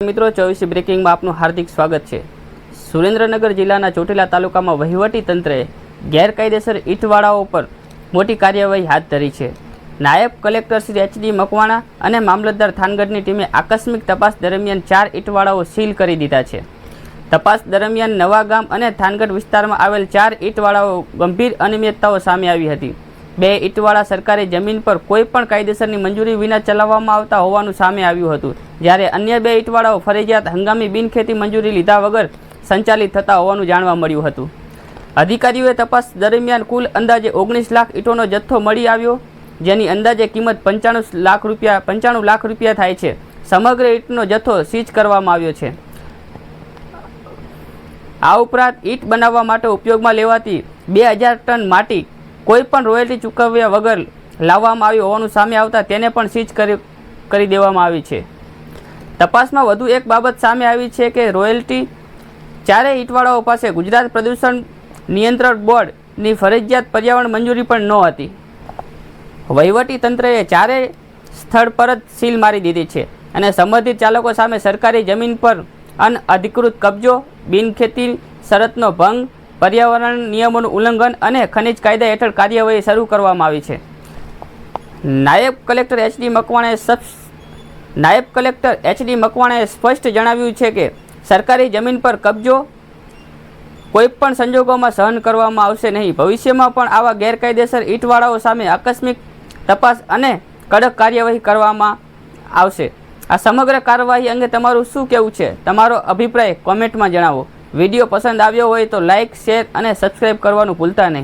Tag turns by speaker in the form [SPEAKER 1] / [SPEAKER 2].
[SPEAKER 1] મિત્રો 24 બ્રેકિંગમાં આપનું હાર્દિક સ્વાગત છે। સુરેન્દ્રનગર જિલ્લાના ચોટીલા તાલુકામાં વહીવટી તંત્રએ ગેરકાયદેસર ઈંટવાળાઓ પર મોટી કાર્યવાહી હાથ ધરી છે। નાયબ કલેક્ટર શ્રી એચ.ડી. મકવાણા અને મામલતદાર થાનગઢની ટીમે આકસ્મિક તપાસ દરમિયાન 4 ઈંટવાળાઓ સીલ કરી દીધા છે। તપાસ દરમિયાન નવા ગામ અને થાનગઢ વિસ્તારમાં આવેલ 4 ઈંટવાળાઓ ગંભીર અનિયમિતતાઓ સામે આવી હતી। 2 ઈંટવાળા સરકારી જમીન પર કોઈ પણ કાયદેસરની મંજૂરી વિના ચલાવવામાં આવતા હોવાનું સામે આવ્યું હતું, જ્યારે અન્ય 2 ઈંટવાળાઓ ફરજિયાત હંગામી બિનખેતી મંજૂરી લીધા વગર સંચાલિત થતા હોવાનું જાણવા મળ્યું હતું। અધિકારીઓએ તપાસ દરમિયાન કુલ અંદાજે 19 લાખ ઈંટોનો જથ્થો મળી આવ્યો, જેની અંદાજે કિંમત 95 લાખ રૂપિયા થાય છે। સમગ્ર ઈંટનો જથ્થો સીઝ કરવામાં આવ્યો છે। આ ઉપરાંત ઈંટ બનાવવા માટે ઉપયોગમાં લેવાતી 2000 ટન માટી કોઈ પણ રોયલ્ટી ચૂકવ્યા વગર લાવવામાં આવી હોવાનું સામે આવતા તેને પણ સીઝ કરી દેવામાં આવી છે। તપાસમાં વધુ એક બાબત સામે આવી છે કે રોયલ્ટી ચારેય ઈંટવાળાઓ પાસે ગુજરાત પ્રદૂષણ નિયંત્રણ બોર્ડની ફરજિયાત પર્યાવરણ મંજૂરી પણ ન હતી। વહીવટી તંત્રએ ચારેય સ્થળ પર જ સીલ મારી દીધી છે અને સંબંધિત ચાલકો સામે સરકારી જમીન પર અનઅધિકૃત કબજો, બિનખેતી શરતનો ભંગ, પર્યાવરણ નિયમોનું ઉલ્લંઘન અને ખનિજ કાયદા હેઠળ કાર્યવાહી શરૂ કરવામાં આવી છે। નાયબ કલેક્ટર એચ.ડી. મકવાણાએ સ્પષ્ટ જણાવ્યું છે કે સરકારી જમીન પર કબજો કોઈપણ સંજોગોમાં સહન કરવામાં આવશે નહીં। ભવિષ્યમાં પણ આવા ગેરકાયદેસર ઈંટવાળાઓ સામે આકસ્મિક તપાસ અને કડક કાર્યવાહી કરવામાં આવશે। આ સમગ્ર કાર્યવાહી અંગે તમારું શું કહેવું છે? તમારો અભિપ્રાય કોમેન્ટમાં જણાવો। વિડીયો પસંદ આવ્યો હોય તો લાઇક, શેર અને સબસ્ક્રાઈબ કરવાનું ભૂલતા નહીં।